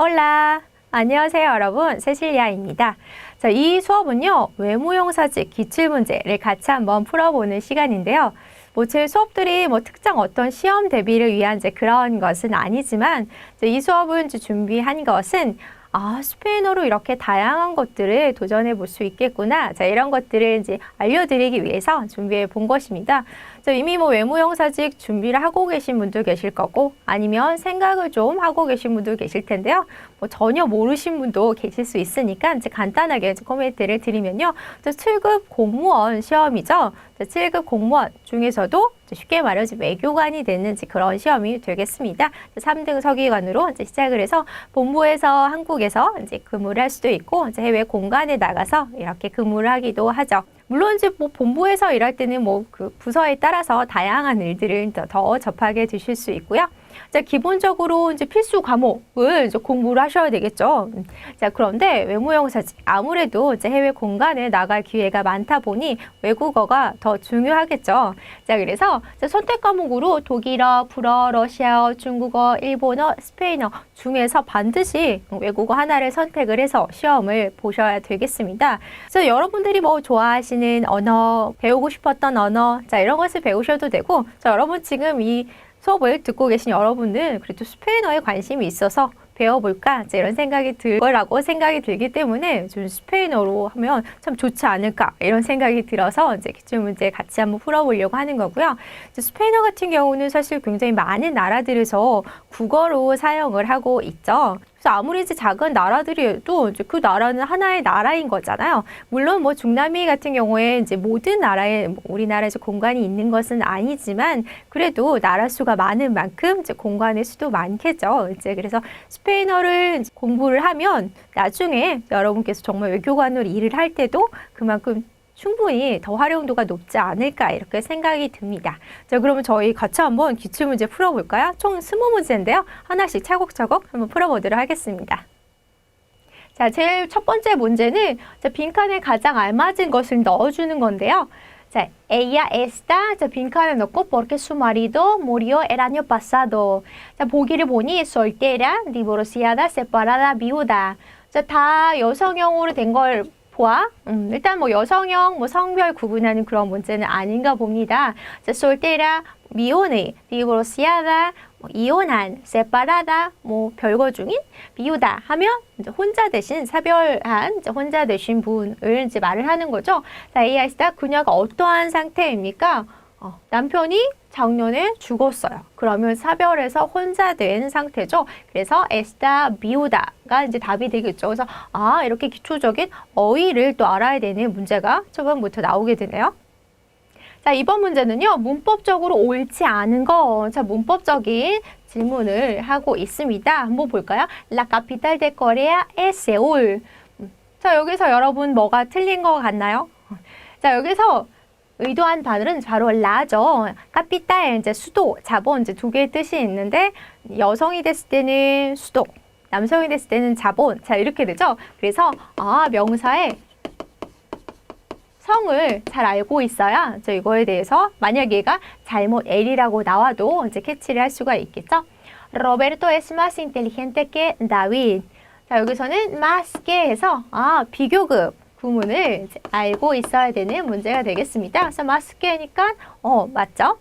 올라! 안녕하세요, 여러분. 세실리아입니다. 자, 이 수업은요, 외무용사직 기출문제를 같이 한번 풀어보는 시간인데요. 제 수업들이 특정 어떤 시험 대비를 위한 그런 것은 아니지만, 이 수업은 준비한 것은 스페인어로 이렇게 다양한 것들을 도전해 볼 수 있겠구나. 자, 이런 것들을 알려드리기 위해서 준비해 본 것입니다. 자, 이미 외무용사직 준비를 하고 계신 분도 계실 거고, 아니면 생각을 좀 하고 계신 분도 계실 텐데요. 전혀 모르신 분도 계실 수 있으니까 간단하게 코멘트를 드리면요. 7급 공무원 시험이죠. 7급 공무원 중에서도 쉽게 말해서 외교관이 되는 그런 시험이 되겠습니다. 3등 서기관으로 시작을 해서 본부에서 한국에서 근무를 할 수도 있고 해외 공간에 나가서 이렇게 근무를 하기도 하죠. 물론 본부에서 일할 때는 그 부서에 따라서 다양한 일들을 더 접하게 되실 수 있고요. 자, 기본적으로 필수 과목을 공부를 하셔야 되겠죠. 자, 그런데 외무용사직 아무래도 해외 공간에 나갈 기회가 많다 보니 외국어가 더 중요하겠죠. 자, 그래서 선택 과목으로 독일어, 불어, 러시아어, 중국어, 일본어, 스페인어 중에서 반드시 외국어 하나를 선택을 해서 시험을 보셔야 되겠습니다. 그래서 여러분들이 좋아하시는 언어, 배우고 싶었던 언어, 자, 이런 것을 배우셔도 되고, 자, 여러분 지금 이 수업을 듣고 계신 여러분은 그래도 스페인어에 관심이 있어서 배워볼까? 이런 생각이 들 거라고 생각이 들기 때문에 좀 스페인어로 하면 참 좋지 않을까? 이런 생각이 들어서 기출문제 같이 한번 풀어보려고 하는 거고요. 스페인어 같은 경우는 사실 굉장히 많은 나라들에서 국어로 사용을 하고 있죠. 그래서 아무리 작은 나라들이어도 그 나라는 하나의 나라인 거잖아요. 물론 중남미 같은 경우에 모든 나라에 우리나라에서 공간이 있는 것은 아니지만 그래도 나라 수가 많은 만큼 공간의 수도 많겠죠. 그래서 스페인어를 공부를 하면 나중에 여러분께서 정말 외교관으로 일을 할 때도 그만큼 충분히 더 활용도가 높지 않을까 이렇게 생각이 듭니다. 자, 그러면 저희 같이 한번 기출문제 풀어볼까요? 총 20문제인데요. 하나씩 차곡차곡 한번 풀어보도록 하겠습니다. 자, 제일 첫 번째 문제는 빈칸에 가장 알맞은 것을 넣어주는 건데요. 자, ella está, 빈칸에 넣고 porque su marido murió el año pasado. 자, 보기를 보니 soltera, divorciada, separada, viuda. 자, 다 여성형으로 된 걸 보아. 일단 여성형, 성별 구분하는 그런 문제는 아닌가 봅니다. 자, soltera, 미혼의, divorciada, 이혼한, separada, 별거 중인, viuda 하면 혼자 대신 사별한, 혼자 되신 분을 말을 하는 거죠. 자, ella está, 그녀가 어떠한 상태입니까? 남편이 작년에 죽었어요. 그러면 사별해서 혼자 된 상태죠. 그래서 está viuda가 답이 되겠죠. 그래서 이렇게 기초적인 어휘를 또 알아야 되는 문제가 초반부터 나오게 되네요. 자, 이번 문제는요. 문법적으로 옳지 않은 거. 자, 문법적인 질문을 하고 있습니다. 한번 볼까요? La capital de Corea es Seoul. 자, 여기서 여러분 뭐가 틀린 거 같나요? 자, 여기서 의도한 단어는 바로 라죠. 카피탈, 수도, 자본, 두 개의 뜻이 있는데 여성이 됐을 때는 수도, 남성이 됐을 때는 자본. 자, 이렇게 되죠. 그래서 명사의 성을 잘 알고 있어야 이거에 대해서 만약 얘가 잘못 L이라고 나와도 캐치를 할 수가 있겠죠. Roberto es más inteligente que David. 자, 여기서는 más que 해서 비교급 구문을 알고 있어야 되는 문제가 되겠습니다. 그래서 más que니까 맞죠?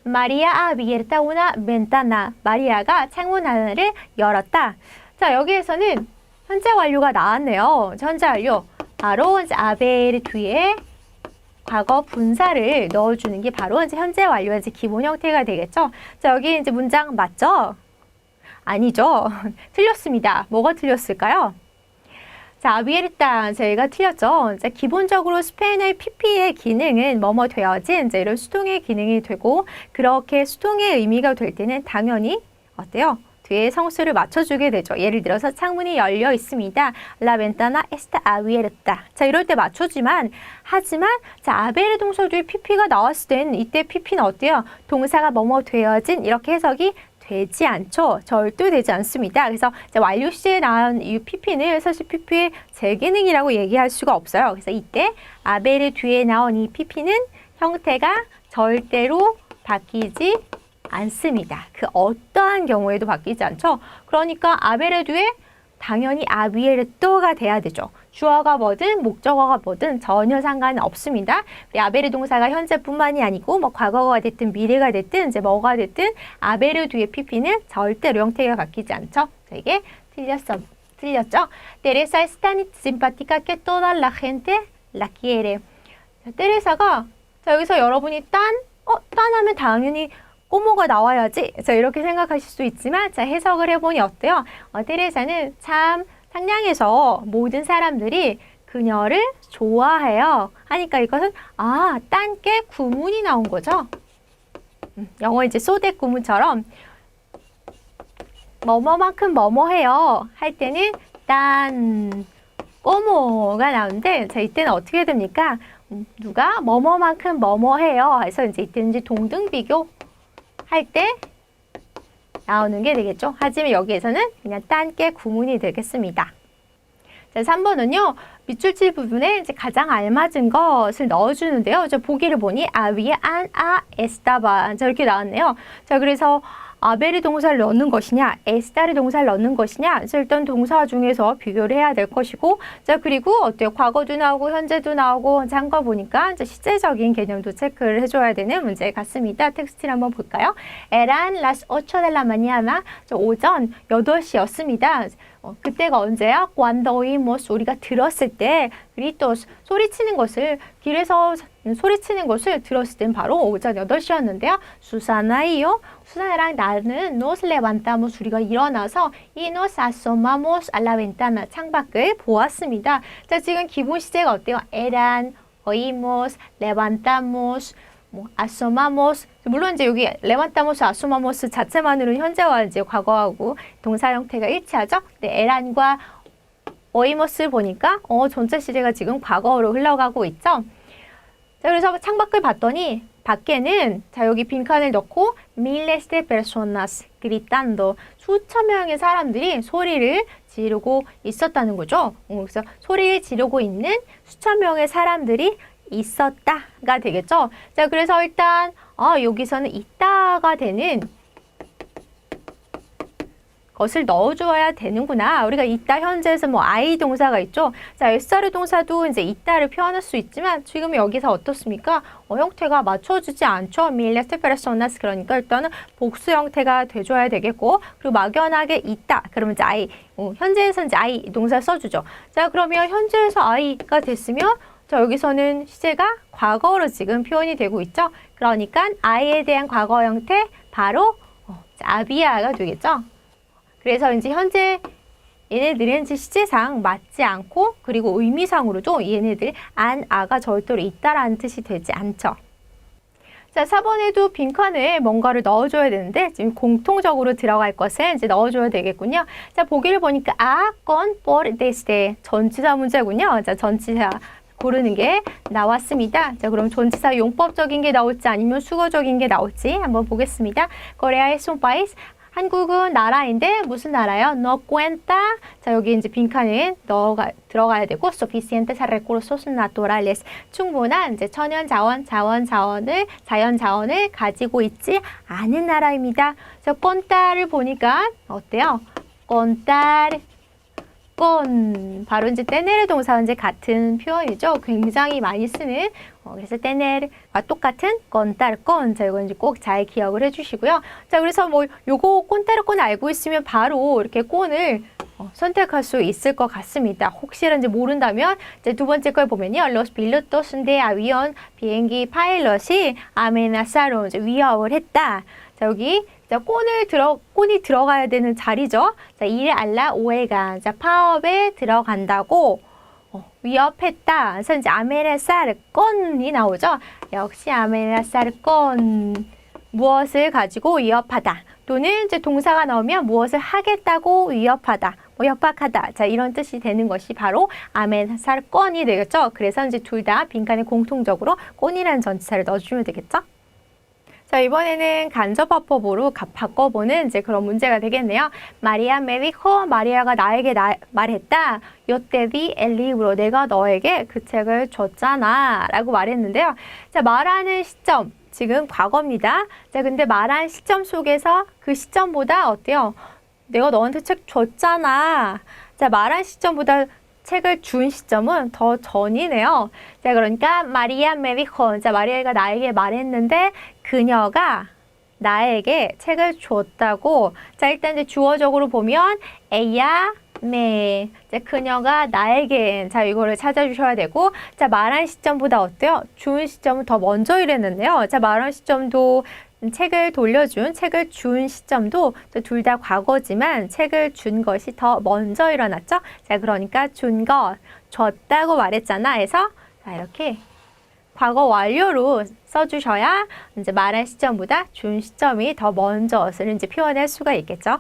María ha abierto una ventana. 마리아가 창문 하나를 열었다. 자, 여기에서는 현재 완료가 나왔네요. 현재 완료. 바로 아벨 뒤에 과거 분사를 넣어주는 게 바로 현재 완료의 기본 형태가 되겠죠. 자, 여기 문장 맞죠? 아니죠. 틀렸습니다. 뭐가 틀렸을까요? 자, 아비에르타 저희가 틀렸죠. 자, 기본적으로 스페인어의 PP의 기능은 뭐뭐 되어진 이런 수동의 기능이 되고 그렇게 수동의 의미가 될 때는 당연히 어때요? 뒤에 성수를 맞춰주게 되죠. 예를 들어서 창문이 열려 있습니다. La ventana está abierta. 자, 이럴 때 맞춰주지만 하지만 자, 아베르 동사 뒤에 PP가 나왔을 땐 이때 PP는 어때요? 동사가 뭐뭐 되어진 이렇게 해석이 되지 않죠. 절대 되지 않습니다. 그래서 완료 시제에 나온 이 PP는 사실 PP의 재기능이라고 얘기할 수가 없어요. 그래서 이때 아베르 뒤에 나온 이 PP는 형태가 절대로 바뀌지 않습니다. 그 어떠한 경우에도 바뀌지 않죠. 그러니까 아베르 뒤에 당연히 había to가 돼야 되죠. 주어가 뭐든 목적어가 뭐든 전혀 상관은 없습니다. 우리 아베르 동사가 현재뿐만이 아니고 뭐 과거가 됐든 미래가 됐든 이제 뭐가 됐든 아베르 뒤에 pp는 절대로 형태가 바뀌지 않죠. 자, 이게 틀렸죠? Teresa es tan simpática que toda la gente la quiere. 자, 테레사가 자, 여기서 여러분이 딴 하면 당연히 꼬모가 나와야지. 자, 이렇게 생각하실 수 있지만 자, 해석을 해보니 어때요? 테레사는 참 상냥해서 모든 사람들이 그녀를 좋아해요. 하니까 이것은 딴 게 구문이 나온 거죠. 영어 이제 소댓 구문처럼 뭐뭐만큼 뭐뭐해요 할 때는 딴 꼬모가 나오는데 자, 이때는 어떻게 됩니까? 누가 뭐뭐만큼 뭐뭐해요 해서 이제 이때는 이제 동등 비교 할 때 나오는 게 되겠죠. 하지만 여기에서는 그냥 딴 게 구문이 되겠습니다. 자, 3번은요. 밑줄치 부분에 이제 가장 알맞은 것을 넣어주는데요. 저 보기를 보니 había an a estaba 자, 이렇게 나왔네요. 자, 그래서 아베르 동사를 넣는 것이냐, 에스타르 동사를 넣는 것이냐, 일단 동사 중에서 비교를 해야 될 것이고, 자, 그리고 어때요? 과거도 나오고, 현재도 나오고, 한 거 보니까 이제 시제적인 개념도 체크를 해줘야 되는 문제 같습니다. 텍스트를 한번 볼까요? Eran las 8 de la mañana, 오전 8시였습니다. 그때가 언제야? Cuando oímos, 우리가 들었을 때, gritos, 소리치는 것을, 길에서 소리치는 것을 들었을 땐 바로 오전 8시였는데요. 수사나이요. 수사나랑 나는 nos levantamos, 우리가 일어나서 y nos asomamos a la ventana, 창밖을 보았습니다. 자, 지금 기본 시제가 어때요? eran, oímos, levantamos, asomamos. 물론 이제 여기 levantamos, asomamos 자체만으로는 현재와 이제 과거하고 동사 형태가 일치하죠. 근데 eran과 oímos를 보니까 전체 시제가 지금 과거로 흘러가고 있죠. 자, 그래서 창밖을 봤더니 밖에는 자, 여기 빈칸을 넣고 miles de personas gritando, 수천 명의 사람들이 소리를 지르고 있었다는 거죠. 그래서 소리를 지르고 있는 수천 명의 사람들이 있었다가 되겠죠. 자, 그래서 일단 여기서는 있다가 되는 것을 넣어줘야 되는구나. 우리가 있다 현재에서 뭐 I 동사가 있죠. 자, SR 동사도 이제 있다를 표현할 수 있지만 지금 여기서 어떻습니까? 형태가 맞춰주지 않죠. miles de personas, 그러니까 일단은 복수 형태가 돼줘야 되겠고, 그리고 막연하게 있다. 그러면 이제 I, 현재에서 이제 I 동사 써주죠. 자, 그러면 현재에서 I가 됐으면 자, 여기서는 시제가 과거로 지금 표현이 되고 있죠. 그러니까 I에 대한 과거 형태 바로 아비아가 되겠죠. 그래서 이제 현재 얘네들은 이제 시제상 맞지 않고 그리고 의미상으로도 얘네들 아가 절대로 있다라는 뜻이 되지 않죠. 자, 4번에도 빈칸에 뭔가를 넣어줘야 되는데 지금 공통적으로 들어갈 것을 이제 넣어줘야 되겠군요. 자, 보기를 보니까 con por desde 전치사 문제군요. 자, 전치사 고르는 게 나왔습니다. 자, 그럼 전치사 용법적인 게 나올지 아니면 수거적인 게 나올지 한번 보겠습니다. Corea es un país. 한국은 나라인데 무슨 나라요? No cuenta. 자, 여기 이제 빈칸에 들어가야 되고 suficientes recursos naturales. 충분한 이제 천연 자원을 자연 자원을 가지고 있지 않은 나라입니다. 자, contar를 보니까 어때요? contar con 바로 이제 tener 동사와 이제 같은 표현이죠. 굉장히 많이 쓰는 그래서 tener과 똑같은 contar con. 자, 이거 이제 꼭 잘 기억을 해주시고요. 자, 그래서 뭐 요거 contar con 알고 있으면 바로 이렇게 con을 선택할 수 있을 것 같습니다. 혹시라도 모른다면 이제 두 번째 걸 보면요, los pilotos de avión, 비행기 파일럿이 amenazaron, 이제 위협을 했다. 자, 여기 자, 콘이 들어가야 되는 자리죠. 자, ir a la huelga. 자, 파업에 들어간다고 위협했다. 그래서 이제 amenazar con이 나오죠. 역시 amenazar con. 무엇을 가지고 위협하다. 또는 이제 동사가 나오면 무엇을 하겠다고 위협하다. 협박하다. 자, 이런 뜻이 되는 것이 바로 amenazar con이 되겠죠. 그래서 이제 둘 다 빈칸에 공통적으로 con이라는 전치사를 넣어주면 되겠죠. 자, 이번에는 간접화법으로 바꿔보는 이제 그런 문제가 되겠네요. 마리아 me dijo, 마리아가 나에게 말했다. Yo te di el libro, 내가 너에게 그 책을 줬잖아 라고 말했는데요. 자, 말하는 시점, 지금 과거입니다. 자, 근데 말한 시점 속에서 그 시점보다 어때요? 내가 너한테 책 줬잖아 자, 말한 시점보다 책을 준 시점은 더 전이네요. 자, 그러니까 마리아 me dijo. 자, 마리아가 나에게 말했는데 그녀가 나에게 책을 줬다고. 자, 일단 이제 주어적으로 보면 ella me. 자, 그녀가 나에게. 자, 이거를 찾아주셔야 되고. 자, 말한 시점보다 어때요? 준 시점은 더 먼저 이랬는데요. 자, 말한 시점도 책을 돌려준, 책을 준 시점도 둘 다 과거지만 책을 준 것이 더 먼저 일어났죠. 자, 그러니까 준 것, 줬다고 말했잖아. 해서 자, 이렇게 과거 완료로 써주셔야 이제 말한 시점보다 준 시점이 더 먼저를 이제 표현할 수가 있겠죠.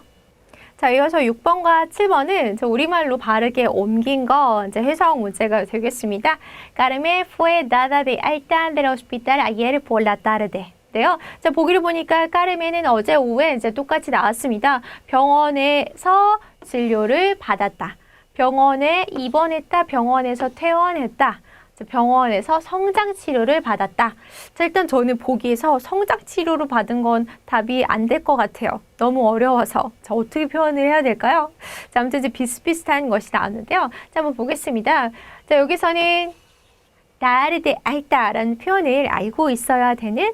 자, 이어서 6번과 7번은 우리말로 바르게 옮긴 거 이제 해석 문제가 되겠습니다. Carmen fue dada de alta del hospital ayer por la tarde. 데요. 자, 보기를 보니까 까르멘은 어제 오후에 이제 똑같이 나왔습니다. 병원에서 진료를 받았다. 병원에 입원했다. 병원에서 퇴원했다. 병원에서 성장 치료를 받았다. 자, 일단 저는 보기에서 성장 치료를 받은 건 답이 안 될 것 같아요. 너무 어려워서. 자, 어떻게 표현을 해야 될까요? 자, 아무튼 이제 비슷비슷한 것이 나오는데요. 자, 한번 보겠습니다. 자, 여기서는 dar de alta라는 표현을 알고 있어야 되는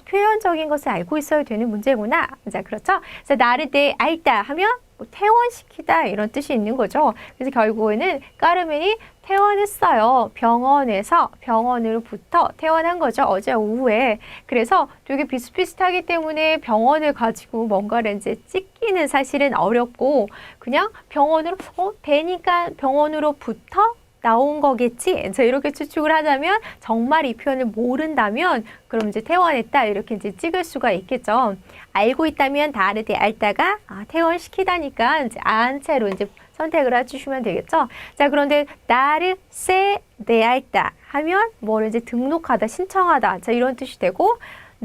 표현적인 것을 알고 있어야 되는 문제구나. 자, 그렇죠? 그래서 dar de alta 하면 뭐 퇴원시키다 이런 뜻이 있는 거죠. 그래서 결국에는 까르멘이 퇴원했어요. 병원으로부터 퇴원한 거죠. 어제 오후에. 그래서 되게 비슷비슷하기 때문에 병원을 가지고 뭔가를 이제 찍기는 사실은 어렵고 그냥 병원으로 되니까 병원으로부터 나온 거겠지. 자, 이렇게 추측을 하자면 정말 이 표현을 모른다면 그럼 이제 퇴원했다 이렇게 이제 찍을 수가 있겠죠. 알고 있다면 다르게 알다가 퇴원시키다니까 이제 안 채로 이제 선택을 해주시면 되겠죠. 자, 그런데 나를 세 알다 하면 뭐를 이제 등록하다, 신청하다. 자, 이런 뜻이 되고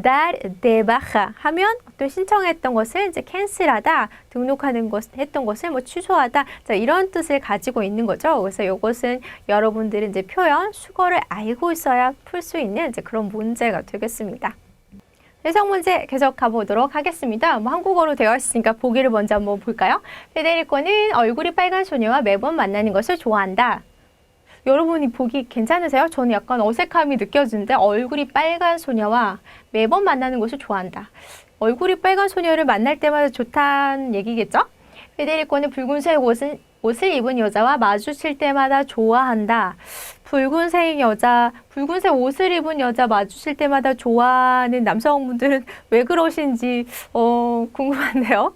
dar de baja 하면 또 신청했던 것을 이제 캔슬하다, 등록하는 했던 것을 뭐 취소하다. 자, 이런 뜻을 가지고 있는 거죠. 그래서 이것은 여러분들이 이제 표현, 수거를 알고 있어야 풀 수 있는 이제 그런 문제가 되겠습니다. 해석 문제 계속 가보도록 하겠습니다. 뭐 한국어로 되어 있으니까 보기를 먼저 한번 볼까요? 페데리코는 얼굴이 빨간 소녀와 매번 만나는 것을 좋아한다. 여러분이 보기 괜찮으세요? 저는 약간 어색함이 느껴지는데 얼굴이 빨간 소녀와 매번 만나는 것을 좋아한다. 얼굴이 빨간 소녀를 만날 때마다 좋다는 얘기겠죠? 페데리코는 붉은색 옷을 입은 여자와 마주칠 때마다 좋아한다. 붉은색 옷을 입은 여자 마주칠 때마다 좋아하는 남성분들은 왜 그러신지 궁금한데요.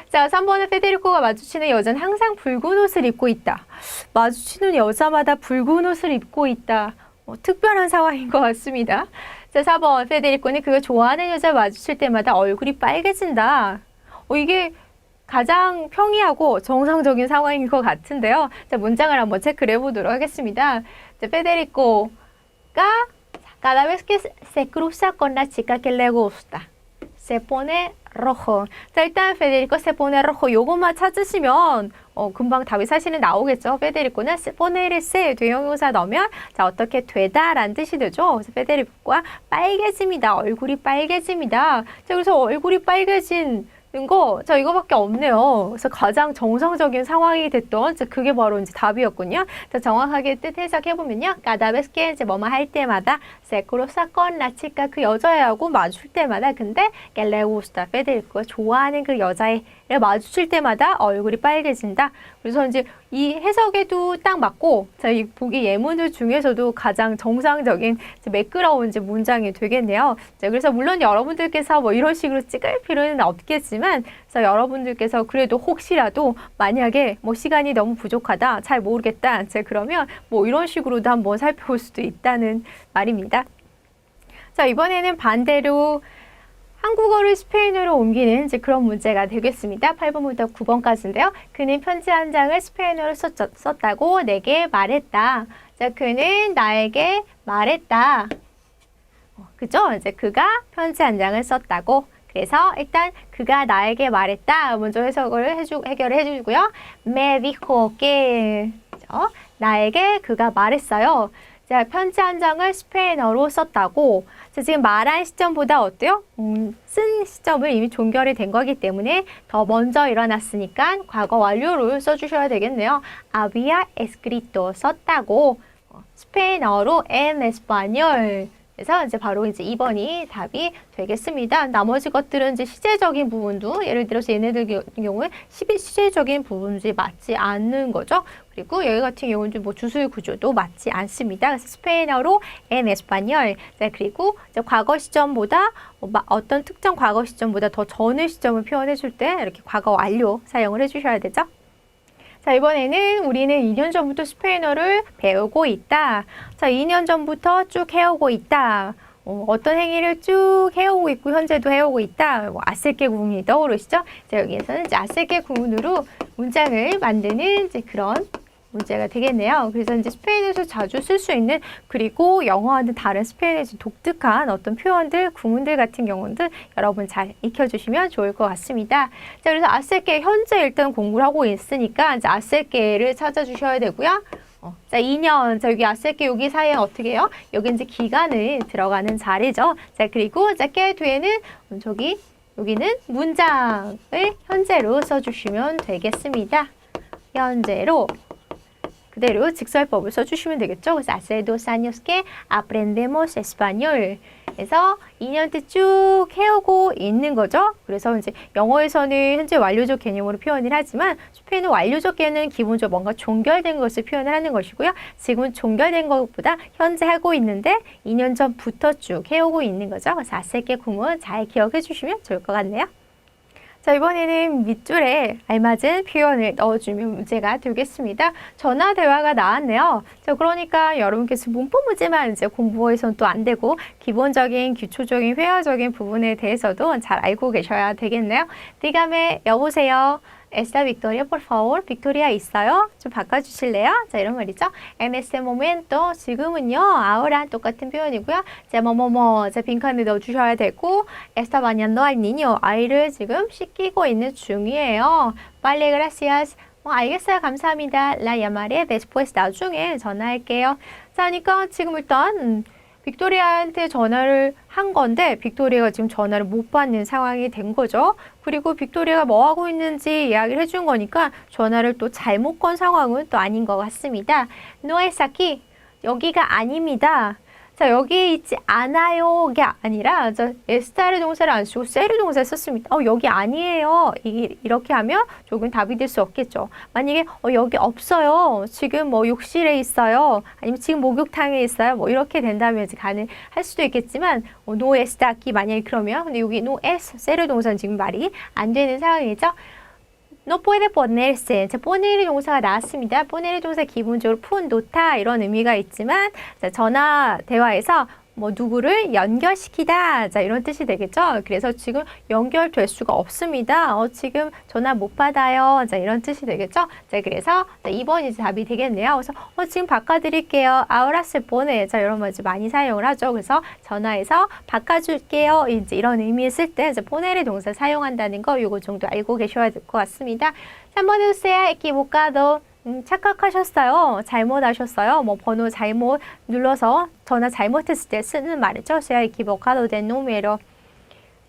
자, 3번은 페데리코가 마주치는 여자는 항상 붉은 옷을 입고 있다. 마주치는 여자마다 붉은 옷을 입고 있다. 특별한 상황인 것 같습니다. 자, 4번 페데리코는 그가 좋아하는 여자 마주칠 때마다 얼굴이 빨개진다. 이게 가장 평이하고 정상적인 상황인 것 같은데요. 자, 문장을 한번 체크를 해보도록 하겠습니다. 자, 페데리코가 cada vez que se cruza con la chica que le gusta, se pone rojo. 자, 일단 페데리코 se pone rojo 요것만 찾으시면 금방 답이 사실은 나오겠죠. 페데리코는 se pone를 se 대형용사 넣으면 자, 어떻게 되다라는 뜻이 되죠. 그래서 페데리코가 빨개집니다. 얼굴이 빨개집니다. 자, 그래서 얼굴이 빨개진 자, 이거밖에 없네요. 그래서 가장 정상적인 상황이 됐던, 그게 바로 이제 답이었군요. 자, 정확하게 뜻 해석해보면요. cada vez que 이제 뭐뭐 할 때마다, se cruza con la chica 그 여자애하고 마주칠 때마다, 근데, que le gusta, 페데리코가 좋아하는 그 여자애를 마주칠 때마다 얼굴이 빨개진다. 그래서 이제 이 해석에도 딱 맞고, 자, 이 보기 예문들 중에서도 가장 정상적인 매끄러운 이제 문장이 되겠네요. 자, 그래서 물론 여러분들께서 뭐 이런 식으로 찍을 필요는 없겠지만, 그래서 여러분들께서 그래도 혹시라도 만약에 뭐 시간이 너무 부족하다, 잘 모르겠다, 그러면 뭐 이런 식으로도 한번 살펴볼 수도 있다는 말입니다. 자, 이번에는 반대로 한국어를 스페인어로 옮기는 이제 그런 문제가 되겠습니다. 8번부터 9번까지인데요. 그는 편지 한 장을 스페인어로 썼다고 내게 말했다. 자, 그는 나에게 말했다. 그죠? 이제 그가 편지 한 장을 썼다고. 그래서 일단 그가 나에게 말했다. 먼저 해석을 해결을 해주고요. Me dijo que 나에게 그가 말했어요. 자, 편지 한 장을 스페인어로 썼다고. 자, 지금 말한 시점보다 어때요? 쓴 시점을 이미 종결이 된 거기 때문에 더 먼저 일어났으니까 과거 완료를 써주셔야 되겠네요. había escrito 썼다고. 스페인어로 en español. 그래서 이제 바로 이제 2번이 답이 되겠습니다. 나머지 것들은 이제 시제적인 부분도 예를 들어서 얘네들 같은 경우에 시제적인 부분이 맞지 않는 거죠. 그리고 여기 같은 경우는 뭐 주술 구조도 맞지 않습니다. 그래서 스페인어로 en español. 자, 그리고 이제 과거 시점보다 어떤 특정 과거 시점보다 더 전의 시점을 표현해 줄 때 이렇게 과거 완료 사용을 해 주셔야 되죠. 자, 이번에는 우리는 2년 전부터 스페인어를 배우고 있다. 자, 2년 전부터 쭉 해오고 있다. 어떤 행위를 쭉 해오고 있고 현재도 해오고 있다. 뭐 아쓸게 구문이 떠오르시죠? 자, 여기에서는 이제 아쓸게 구문으로 문장을 만드는 이제 그런 문제가 되겠네요. 그래서 이제 스페인에서 자주 쓸 수 있는 그리고 영어와는 다른 스페인에서 독특한 어떤 표현들, 구문들 같은 경우들 여러분 잘 익혀주시면 좋을 것 같습니다. 자, 그래서 아셀게 현재 일단 공부를 하고 있으니까 이제 아셀게를 찾아주셔야 되고요. 자, 2년. 자, 여기 아셀게 여기 사이에 어떻게 해요? 여기 이제 기간을 들어가는 자리죠. 자, 그리고 자, 깨 뒤에는 여기는 문장을 현재로 써주시면 되겠습니다. 현재로. 그대로 직설법을 써주시면 되겠죠. 그래서 hace 2 años que aprendemos español. 그래서 2년째 쭉 해오고 있는 거죠. 그래서 이제 영어에서는 현재 완료적 개념으로 표현을 하지만 스페인은 완료적 개념은 기본적으로 뭔가 종결된 것을 표현을 하는 것이고요. 지금은 종결된 것보다 현재 하고 있는데 2년 전부터 쭉 해오고 있는 거죠. 그래서 hace께 구문 잘 기억해 주시면 좋을 것 같네요. 자, 이번에는 밑줄에 알맞은 표현을 넣어주면 문제가 되겠습니다. 전화 대화가 나왔네요. 자, 그러니까 여러분께서 문법 문제만 이제 공부해서는 또 안 되고 기본적인 기초적인 회화적인 부분에 대해서도 잘 알고 계셔야 되겠네요. dígame, 여보세요. Está Victoria, por favor. 빅토리아 있어요? 좀 바꿔주실래요? 자, 이런 말이죠. En este momento, 지금은요. ahora 똑같은 표현이고요. 자, 뭐뭐뭐, 자, 빈칸에 넣어주셔야 되고 Está bañando al niño. 아이를 지금 씻기고 있는 중이에요. Vale, gracias. 알겠어요. 감사합니다. La llamaré después. 나중에 전화할게요. 자, 그러니까 지금 일단 빅토리아한테 전화를 한 건데 빅토리아가 지금 전화를 못 받는 상황이 된 거죠. 그리고 빅토리아가 뭐 하고 있는지 이야기를 해준 거니까 전화를 또 잘못 건 상황은 또 아닌 것 같습니다. No es aquí. 여기가 아닙니다. 자, 여기 있지 않아요가 아니라 에스타르 동사를 안 쓰고 세르 동사를 썼습니다. 여기 아니에요. 이렇게 하면 조금 답이 될 수 없겠죠. 만약에 여기 없어요. 지금 뭐 욕실에 있어요. 아니면 지금 목욕탕에 있어요. 뭐 이렇게 된다면 이제 가능할 수도 있겠지만 no está aquí 만약에 그러면 근데 여기 no es 세르 동사는 지금 말이 안 되는 상황이죠. No puede ponerse. 자, poner 동사가 나왔습니다. poner 동사 기본적으로 푼, 놓다 이런 의미가 있지만 자, 전화 대화에서 뭐 누구를 연결시키다 자 이런 뜻이 되겠죠. 그래서 지금 연결될 수가 없습니다. 지금 전화 못 받아요. 자 이런 뜻이 되겠죠. 자 그래서 자, 2번이 이제 답이 되겠네요. 그래서 지금 바꿔드릴게요. ahora se pone 자 이런 말 많이 사용을 하죠. 그래서 전화해서 바꿔줄게요. 이제 이런 의미 쓸 때 이제 poner 동사 사용한다는 거 요거 정도 알고 계셔야 될 것 같습니다. 3번은 sea equivocado. 착각하셨어요. 잘못하셨어요. 뭐 번호 잘못 눌러서 전화 잘못했을 때 쓰는 말이죠. sea equivocado de número.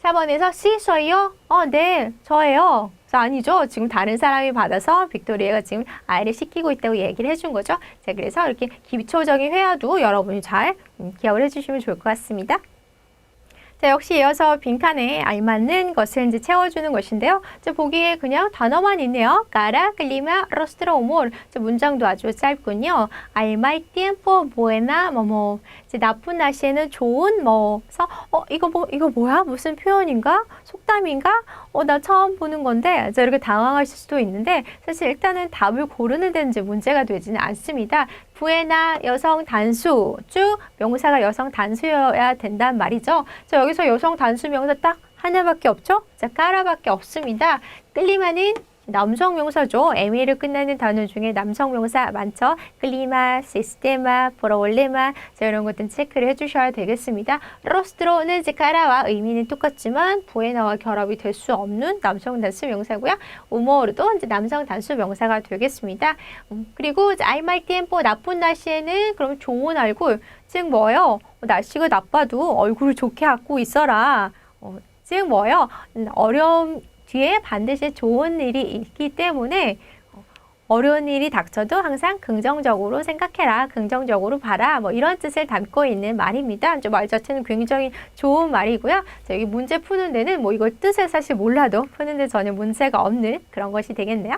4번에서 sí soy요. 네, 저예요. 아니죠. 지금 다른 사람이 받아서 빅토리아가 지금 아이를 시키고 있다고 얘기를 해준 거죠. 자, 그래서 이렇게 기초적인 회화도 여러분이 잘 기억을 해주시면 좋을 것 같습니다. 자, 역시 이어서 빈칸에 알맞는 것을 이제 채워주는 것인데요. 자, 보기에 그냥 단어만 있네요. cara, clima, rostro, humor. 자, 문장도 아주 짧군요. al mal tiempo, buena, 뭐뭐. 이제 나쁜 날씨에는 좋은 뭐. 그래서 이거 뭐야? 무슨 표현인가? 속담인가? 나 처음 보는 건데. 자, 이렇게 당황하실 수도 있는데 사실 일단은 답을 고르는 데는 이제 문제가 되지는 않습니다. 부에나 여성 단수 쭉 명사가 여성 단수여야 된단 말이죠. 자, 여기서 여성 단수 명사 딱 하나밖에 없죠? 자, 까라밖에 없습니다. 끌리마는 남성 명사죠. 에미를 끝나는 단어 중에 남성 명사 많죠. 클리마, 시스테마, 프로블레마 자, 이런 것들 체크를 해주셔야 되겠습니다. 로스트로는 이제 까라와 의미는 똑같지만 부에나와 결합이 될 수 없는 남성 단수 명사고요. 우모르도 이제 남성 단수 명사가 되겠습니다. 그리고 이제 아이말 템포 나쁜 날씨에는 그럼 좋은 얼굴 즉 뭐예요? 날씨가 나빠도 얼굴을 좋게 갖고 있어라. 즉 뭐예요? 어려움 뒤에 반드시 좋은 일이 있기 때문에 어려운 일이 닥쳐도 항상 긍정적으로 생각해라. 긍정적으로 봐라. 뭐 이런 뜻을 담고 있는 말입니다. 말 자체는 굉장히 좋은 말이고요. 자, 여기 문제 푸는 데는 뭐 이걸 뜻을 사실 몰라도 푸는데 전혀 문제가 없는 그런 것이 되겠네요.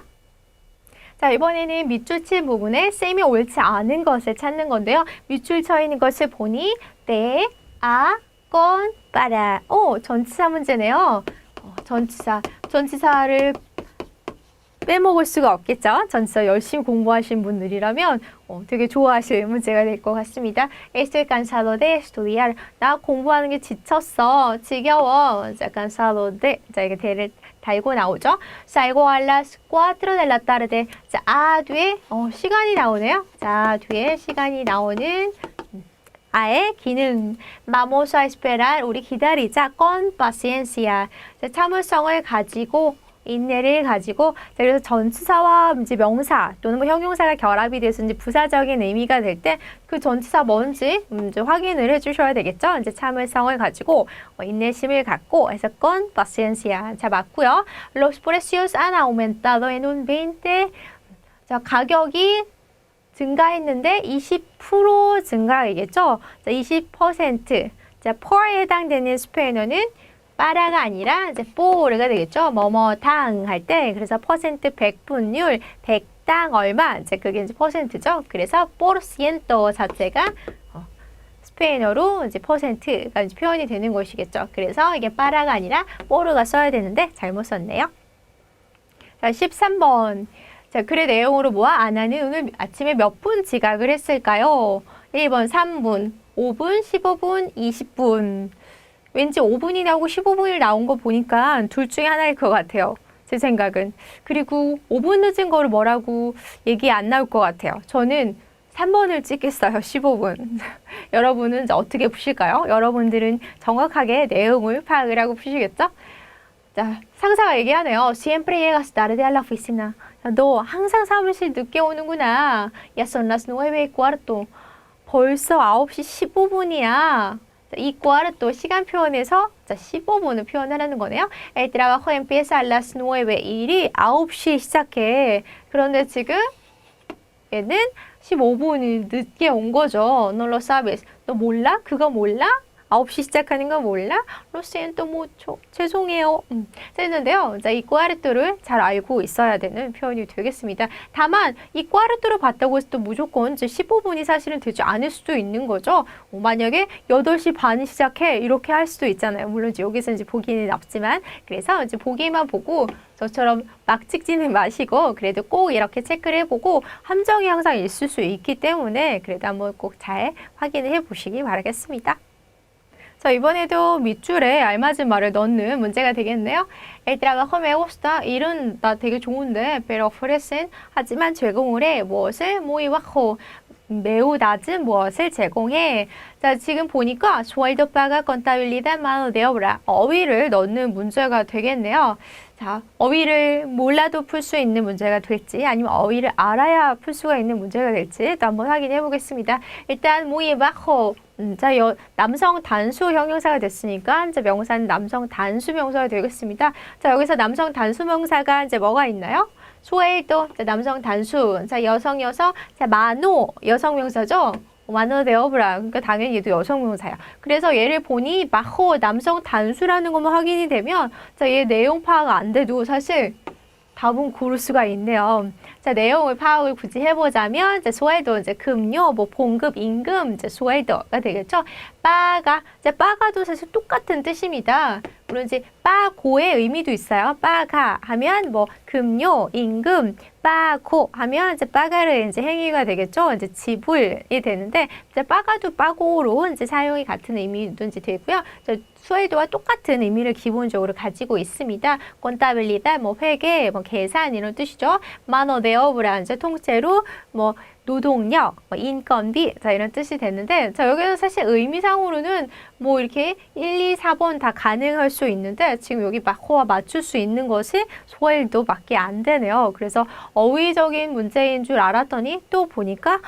자, 이번에는 밑줄 친 부분에 셈이 옳지 않은 것을 찾는 건데요. 밑줄 쳐 있는 것을 보니 때, 아, 건, 빠라. 전치사 문제네요. 전치사를 빼먹을 수가 없겠죠. 전치사 열심히 공부하신 분들이라면 되게 좋아하실 문제가 될 것 같습니다. Estoy cansado de estudiar. 나 공부하는 게 지쳤어. 지겨워. 자, cansado de. 자, 이게 대를 달고 나오죠. Salgo a las 4 de la tarde. 자, 뒤에 시간이 나오네요. 자, 뒤에 시간이 나오는 아의 기능. Vamos a esperar. 우리 기다리자. Con paciencia. 자, 참을성을 가지고 인내를 가지고 자, 그래서 전치사와 이제 명사 또는 뭐 형용사가 결합이 돼서 이제 부사적인 의미가 될 때 그 전치사 뭔지 이제 확인을 해주셔야 되겠죠. 이제 참을성을 가지고 인내심을 갖고 해서 con paciencia. 자, 맞고요. Los precios han aumentado en un 20. 자, 가격이 증가했는데 20% 증가이겠죠. 자, 20%. 자, per에 해당되는 스페인어는 빠라가 아니라 이제 뽀르가 되겠죠. 뭐뭐당 할 때 그래서 퍼센트 100분율 100당 얼마 이제 그게 이제 퍼센트죠. 그래서 por ciento 자체가 스페인어로 이제 퍼센트가 이제 표현이 되는 것이겠죠. 그래서 이게 빠라가 아니라 뽀르가 써야 되는데 잘못 썼네요. 자, 13번. 자, 글의 내용으로 모아 아나는 오늘 아침에 몇 분 지각을 했을까요? 1번 3분, 5분, 15분, 20분. 왠지 5분이 나오고 15분이 나온 거 보니까 둘 중에 하나일 것 같아요. 제 생각은. 그리고 5분 늦은 거를 뭐라고 얘기 안 나올 것 같아요. 저는 3번을 찍겠어요. 15분. 여러분은 이제 어떻게 푸실까요? 여러분들은 정확하게 내용을 파악을 하고 푸시겠죠? 자, 상사가 얘기하네요. Siempre llegas tarde a la oficina. 너 항상 사무실 늦게 오는구나. Ya son las 9:15. 벌써 9시 15분이야. 이 cuarto 시간 표현에서 15분을 표현하라는 거네요. El trabajo empieza a las 9. 일이 9시에 시작해. 그런데 지금 얘는 15분이 늦게 온 거죠. No lo sabes. 너 몰라? 그거 몰라? 9시 시작하는 거 몰라? Lo siento mucho. 죄송해요. 했는데요. 자, 이 cuarto를 잘 알고 있어야 되는 표현이 되겠습니다. 다만 이 cuarto를 봤다고 해서 또 무조건 15분이 사실은 되지 않을 수도 있는 거죠. 만약에 8시 반 시작해 이렇게 할 수도 있잖아요. 물론 여기서 이제 보기는 없지만 그래서 이제 보기만 보고 저처럼 막 찍지는 마시고 그래도 꼭 이렇게 체크를 해보고 함정이 항상 있을 수 있기 때문에 그래도 한번 꼭 잘 확인을 해보시기 바라겠습니다. 자, 이번에도 밑줄에 알맞은 말을 넣는 문제가 되겠네요. El trabajo me gusta. 일은 나 되게 좋은데 pero ofrecen. 하지만 제공을 해. 무엇을? muy bajo. 매우 낮은 무엇을 제공해. 자, 지금 보니까 sueldo paga contabilidad mano de obra. 어휘를 넣는 문제가 되겠네요. 자, 어휘를 몰라도 풀 수 있는 문제가 될지 아니면 어휘를 알아야 풀 수가 있는 문제가 될지 또 한번 확인해 보겠습니다. 일단 muy bajo. 자, 남성 단수 형용사가 됐으니까 이제 명사는 남성 단수 명사가 되겠습니다. 자, 여기서 남성 단수 명사가 이제 뭐가 있나요? 수엘도 남성 단수. 자, 여성. 자, 마노 여성 명사죠. 마노 데오브라. 그러니까 당연히 얘도 여성 명사야. 그래서 얘를 보니 마호 남성 단수라는 것만 확인이 되면 자, 얘 내용 파악 안 돼도 사실 답은 고를 수가 있네요. 자, 내용을 파악을 굳이 해보자면, 이제 소에도 이제 급료, 뭐 봉급, 임금, 이제 소에도가 되겠죠. 빠가, 이제 빠가도 사실 똑같은 뜻입니다. 물론 이제 빠고의 의미도 있어요. 빠가 하면 뭐 금요, 임금, 빠고 하면 이제 빠가르 이제 행위가 되겠죠. 이제 지불이 되는데 이제 빠가도 빠고로 이제 사용이 같은 의미도 이제 되고요. 수엘도와 똑같은 의미를 기본적으로 가지고 있습니다. 꼰따빌리다, 뭐 회계, 뭐 계산 이런 뜻이죠. 마노데오브라 이제 통째로 뭐 노동력, 뭐 인건비 자 이런 뜻이 되는데 자 여기서 사실 의미상으로는 뭐 이렇게 1, 2, 4번 다 가능할 수 있는데 지금 여기 마호와 맞출 수 있는 것이 소엘도밖에 안 되네요. 그래서 어휘적인 문제인 줄 알았더니 또 보니까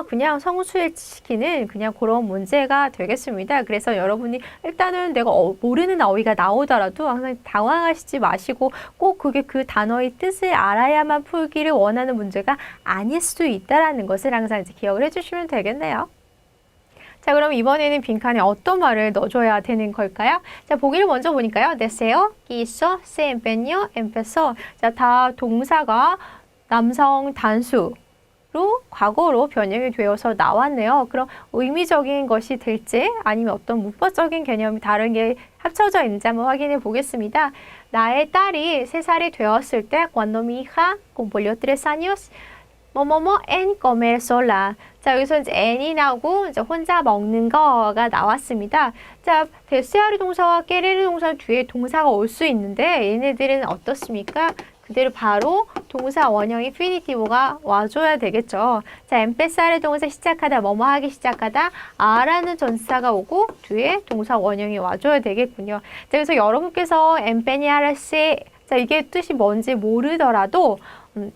그냥 성수일치시키는 그냥 그런 문제가 되겠습니다. 그래서 여러분이 일단은 내가 모르는 어휘가 나오더라도 항상 당황하시지 마시고 꼭 그게 그 단어의 뜻을 알아야만 풀기를 원하는 문제가 아닐 수도 있다라는 것을 항상 이제 기억을 해주시면 되겠네요. 자, 그럼 이번에는 빈칸에 어떤 말을 넣어줘야 되는 걸까요? 자, 보기를 먼저 보니까요. Deseo, quiso, se empeñó, empezó. 자, 다 동사가 남성 단수로 과거로 변형이 되어서 나왔네요. 그럼 의미적인 것이 될지 아니면 어떤 문법적인 개념이 다른 게 합쳐져 있는지 한번 확인해 보겠습니다. 나의 딸이 3살이 되었을 때 cuando mi hija cumplió 3 años 뭐뭐뭐 en comer sola. 자, 여기서 이제 n이 나오고 이제 혼자 먹는 거가 나왔습니다. 자, 데스야르 동사와 깨레르 동사 뒤에 동사가 올 수 있는데 얘네들은 어떻습니까? 그대로 바로 동사 원형이 피니티보가 와줘야 되겠죠. 자, empezar 동사 시작하다, 뭐뭐 하기 시작하다, 아라는 전치사가 오고 뒤에 동사 원형이 와줘야 되겠군요. 자, 그래서 여러분께서 empeñarse 자, 이게 뜻이 뭔지 모르더라도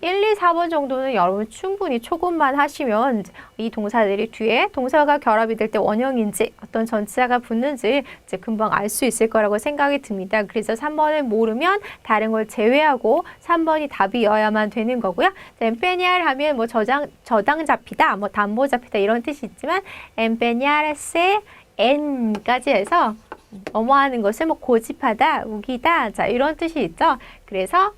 1, 2, 4번 정도는 여러분 충분히 초급만 하시면 이 동사들이 뒤에 동사가 결합이 될 때 원형인지 어떤 전치사가 붙는지 이제 금방 알 수 있을 거라고 생각이 듭니다. 그래서 3번을 모르면 다른 걸 제외하고 3번이 답이어야만 되는 거고요. empeñar 하면 뭐 저당 잡히다, 뭐 담보 잡히다 이런 뜻이 있지만 empeñarse en까지 해서 뭐뭐하는 것을 뭐 고집하다, 우기다 자 이런 뜻이 있죠. 그래서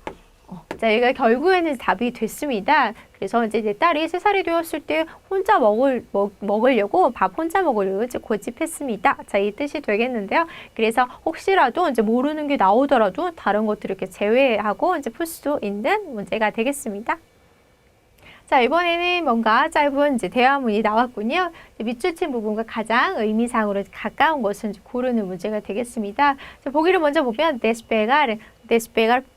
자, 얘가 결국에는 답이 됐습니다. 그래서 이제 내 딸이 3살이 되었을 때 혼자 먹으려고 밥 혼자 먹으려고 이제 고집했습니다. 자, 이 뜻이 되겠는데요. 그래서 혹시라도 이제 모르는 게 나오더라도 다른 것들을 이렇게 제외하고 이제 풀 수 있는 문제가 되겠습니다. 자, 이번에는 뭔가 짧은 이제 대화문이 나왔군요. 밑줄 친 부분과 가장 의미상으로 가까운 것을 이제 고르는 문제가 되겠습니다. 자, 보기를 먼저 보면 despegar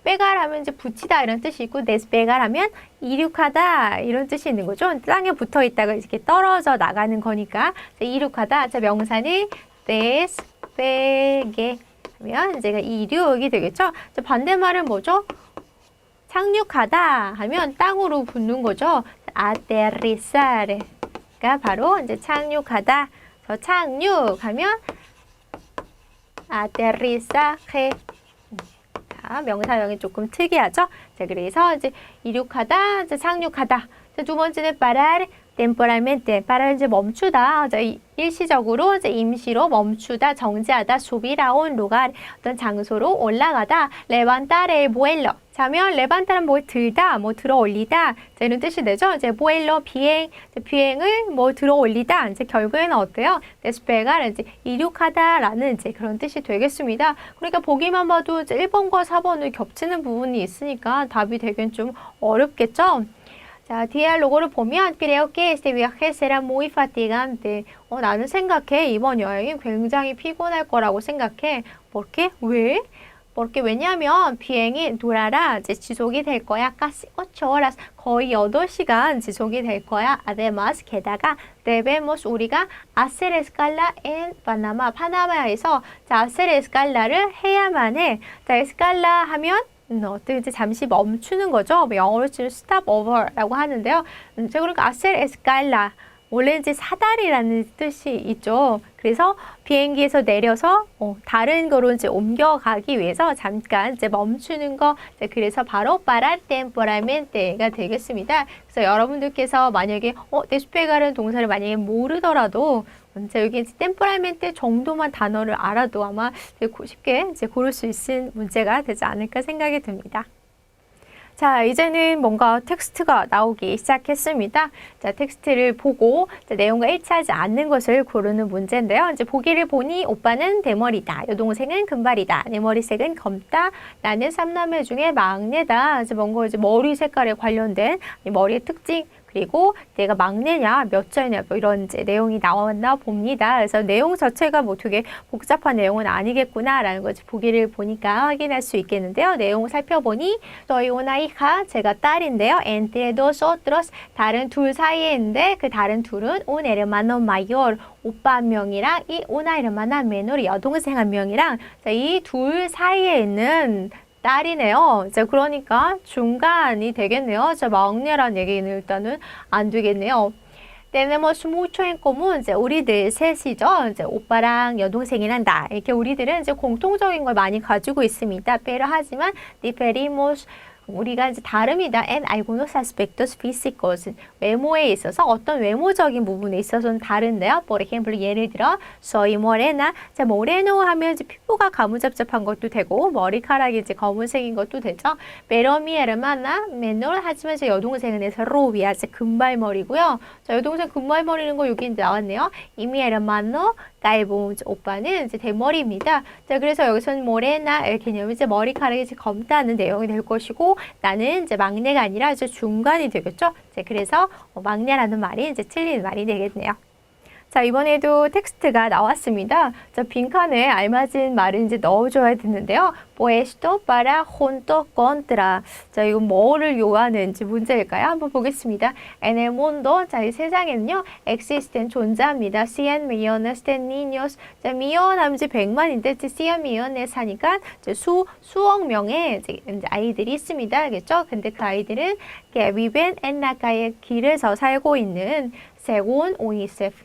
빼갈 하면 이제 붙이다 이런 뜻이 있고 despegar 하면 이륙하다 이런 뜻이 있는 거죠. 땅에 붙어 있다가 이렇게 떨어져 나가는 거니까 자, 이륙하다. 자, 명사는 despegue 하면 이제 이륙이 되겠죠. 자, 반대말은 뭐죠? 착륙하다 하면 땅으로 붙는 거죠. aterrizar가 바로 이제 착륙하다. 저 착륙하면 aterrizaje. 자, 명사형이 조금 특이하죠. 자, 그래서 이제 이륙하다, 이제 착륙하다. 자, 두 번째는 parar temporalmente. parar 이제 멈추다. 자, 일시적으로 이제 임시로 멈추다, 정지하다. subir a un lugar 어떤 장소로 올라가다. levantar el vuelo. 자면 레반타는 뭘 들다, 뭐 들어 올리다 자, 이런 뜻이 되죠. 이제 보일러 비행, 비행을 뭐 들어 올리다. 이제 결국에는 어때요? despegar 이제 이륙하다라는 이제 그런 뜻이 되겠습니다. 그러니까 보기만 봐도 이제 1번과 4번을 겹치는 부분이 있으니까 답이 되긴 좀 어렵겠죠. 자, 뒤에 로고를 보면 creo que este viaje será muy fatigante. 나는 생각해 이번 여행이 굉장히 피곤할 거라고 생각해. porque 왜? porque 왜냐하면 비행이 durará 이제 지속이 될 거야. casi 8 horas 거의 8시간 지속이 될 거야. además 게다가 debemos 우리가 hacer escala en Panama 파나마에서 자, hacer escala를 해야만 해. 자, escala 하면 어떻게 이제 잠시 멈추는 거죠. 영어로 치면 stop over라고 하는데요. 그러니까 hacer escala 원래 이제 사다리라는 뜻이 있죠. 그래서 비행기에서 내려서 다른 거로 이제 옮겨가기 위해서 잠깐 이제 멈추는 거. 그래서 바로 parar temporalmente가 되겠습니다. 그래서 여러분들께서 만약에 despegar라는 동사를 만약에 모르더라도 이제 여기 temporalmente 정도만 단어를 알아도 아마 쉽게 이제 고를 수 있는 문제가 되지 않을까 생각이 듭니다. 자, 이제는 뭔가 텍스트가 나오기 시작했습니다. 자, 텍스트를 보고 내용과 일치하지 않는 것을 고르는 문제인데요. 이제 보기를 보니 오빠는 대머리다. 여동생은 금발이다. 내 머리색은 검다. 나는 삼남매 중에 막내다. 이제 뭔가 이제 머리 색깔에 관련된 머리의 특징, 그리고 내가 막내냐, 몇 살이냐, 뭐 이런 이제 내용이 나왔나 봅니다. 그래서 내용 자체가 뭐 되게 복잡한 내용은 아니겠구나라는 것을 보기를 보니까 확인할 수 있겠는데요. 내용 살펴보니 soy una hija, 제가 딸인데요. entre dos otros, 다른 둘 사이에 있는데 그 다른 둘은 un hermano mayor, 오빠 한 명이랑 이 una hermana menor, 여동생 한 명이랑 이 둘 사이에 있는 딸이네요. 자, 그러니까 중간이 되겠네요. 자, 막내란 얘기는 일단은 안 되겠네요. Tenemos mucho en común. 이제 우리들 셋이죠. 이제 오빠랑 여동생이랑 나. 이렇게 우리들은 이제 공통적인 걸 많이 가지고 있습니다. pero 하지만 diferimos, 우리가 이제 다릅니다. En algunos aspectos físicos. 외모에 있어서 어떤 외모적인 부분에 있어서는 다른데요. Por ejemplo, 예를 들어 soy morena. 자, moreno 하면 이제 피부가 가무잡잡한 것도 되고 머리카락이 이제 검은색인 것도 되죠. Pero mi hermana menor, 하지만 제 여동생은 es rubia. 이제 금발머리고요. 자, 여동생 금발머리는 거 여기 이제 나왔네요. Y mi hermano calvo, 오빠는 이제 대머리입니다. 자, 그래서 여기서는 모레나 개념이 이제 머리카락이 이제 검다는 내용이 될 것이고, 나는 이제 막내가 아니라 이제 중간이 되겠죠. 자, 그래서 막내라는 말이 이제 틀린 말이 되겠네요. 자, 이번에도 텍스트가 나왔습니다. 자, 빈칸에 알맞은 말을 이제 넣어줘야 되는데요. Puesto para junto contra. 자, 이건 뭐를 요하는 문제일까요? 한번 보겠습니다. En el mundo, 자, 이 세상에는요, existen 존재합니다. 100 millones de niños. 자, million 하면 이제 100만인데, 100 millones 하니까 수억 명의 이제 아이들이 있습니다. 알겠죠? 근데 그 아이들은 viven en la calle, 길에서 살고 있는, según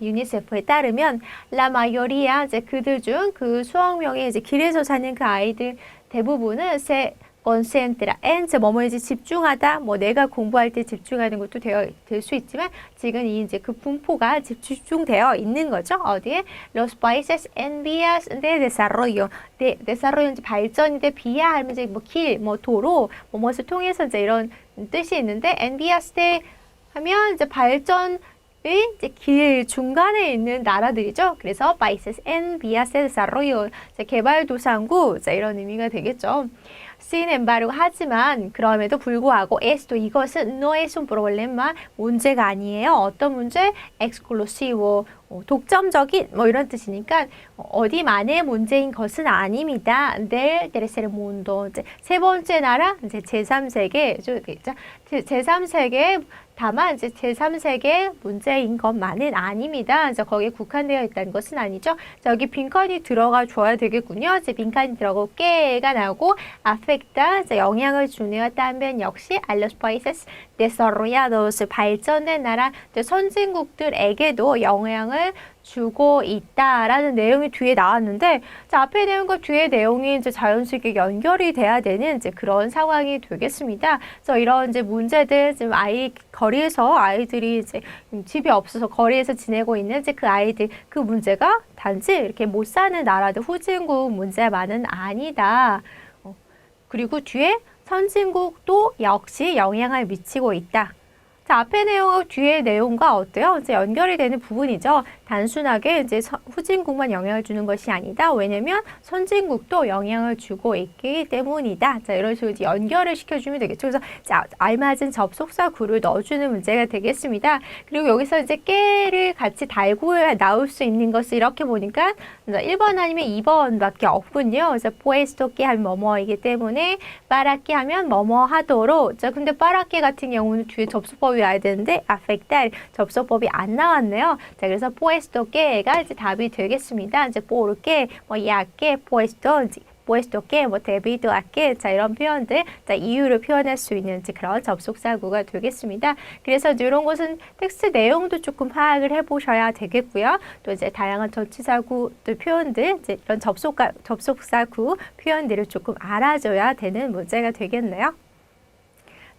유니세프에 따르면 la mayoría, 이제 그들 중 그 수억 명의 이제 길에서 사는 그 아이들 대부분은 se concentra en, 뭐뭐에 집중하다, 뭐 내가 공부할 때 집중하는 것도 될 수 있지만 지금 이 이제 그 분포가 집중되어 있는 거죠. 어디에? Los países en vías de desarrollo. desarrollo 이제 발전인데 vía 하면 이제 뭐 길, 뭐 도로, 뭐뭇을 통해서 이제 이런 뜻이 있는데 en vías de 하면 이제 발전 이제 길 중간에 있는 나라들이죠. 그래서 países en vías de desarrollo, 개발도상국, 이런 의미가 되겠죠. Sin embargo, 하지만 그럼에도 불구하고 esto, 이것은 no es un problema, 문제가 아니에요. 어떤 문제? exclusivo, 독점적인 뭐 이런 뜻이니까 어디만의 문제인 것은 아닙니다. del tercer mundo, 세 번째 나라, 이제 제3세계죠. 제3세계, 다만 이제 제3세계 문제인 것만은 아닙니다. 이제 거기에 국한되어 있다는 것은 아니죠. 자, 여기 빈칸이 들어가 줘야 되겠군요. 이제 빈칸이 들어가고 깨가 나오고 afecta, 이제 영향을 주네요. también 역시 a los países desarrollados, 발전된 나라, 선진국들에게도 영향을 주고 있다라는 내용이 뒤에 나왔는데, 자, 앞에 내용과 뒤에 내용이 이제 자연스럽게 연결이 돼야 되는 이제 그런 상황이 되겠습니다. 그래서 이런 이제 문제들, 지금 거리에서 아이들이 이제 집이 없어서 거리에서 지내고 있는 이제 그 아이들, 그 문제가 단지 이렇게 못 사는 나라들, 후진국 문제만은 아니다. 그리고 뒤에 선진국도 역시 영향을 미치고 있다. 자, 앞의 내용과 뒤의 내용과 어때요? 이제 연결이 되는 부분이죠. 단순하게 이제 후진국만 영향을 주는 것이 아니다. 왜냐면 선진국도 영향을 주고 있기 때문이다. 자, 이런 식으로 이제 연결을 시켜주면 되겠죠. 그래서 자, 알맞은 접속사 구를 넣어주는 문제가 되겠습니다. 그리고 여기서 이제 깨를 같이 달고 나올 수 있는 것을 이렇게 보니까 1번 아니면 2번밖에 없군요. 그래서 puesto que 하면 뭐뭐이기 때문에 para que 하면 뭐뭐 하도록. 자, 근데 para que 같은 경우는 뒤에 접속법이 와야 되는데 afectar, 접속법이 안 나왔네요. 자, 그래서 puesto que가 이제 답이 되겠습니다. 이제 porque, 뭐 ya que, puesto que, 뭐 debido a que, 자, 이런 표현들, 자, 이유를 표현할 수 있는 이제 그런 접속사구가 되겠습니다. 그래서 이런 것은 텍스트 내용도 조금 파악을 해보셔야 되겠고요. 또 이제 다양한 전치사구들 표현들, 이제 이런 접속사구 표현들을 조금 알아줘야 되는 문제가 되겠네요.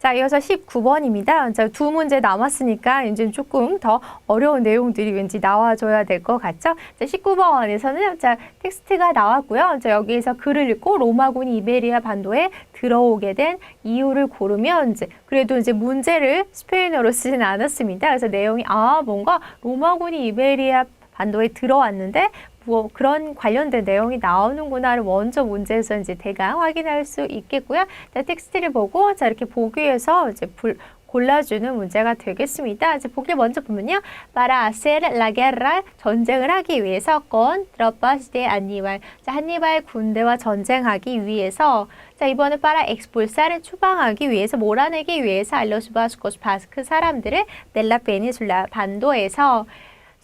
자, 이어서 19번입니다. 자, 두 문제 남았으니까 이제 조금 더 어려운 내용들이 왠지 나와줘야 될 것 같죠? 자, 19번에서는 자, 텍스트가 나왔고요. 자, 여기에서 글을 읽고 로마군이 이베리아 반도에 들어오게 된 이유를 고르면 이제 그래도 이제 문제를 스페인어로 쓰진 않았습니다. 그래서 내용이 뭔가 로마군이 이베리아 반도에 들어왔는데 뭐 그런 관련된 내용이 나오는구나를 먼저 문제에서 이제 대강 확인할 수 있겠고요. 자, 텍스트를 보고 자, 이렇게 보기 위해서 이제 골라주는 문제가 되겠습니다. 이제 보기 먼저 보면요. Para hacer la guerra, 전쟁을 하기 위해서 con tropas de Aníbal. 자, 한니발 군대와 전쟁하기 위해서 자, 이번에 para expulsar을 추방하기 위해서 몰아내기 위해서 a los vascos, 바스크 사람들을 de la península, 반도에서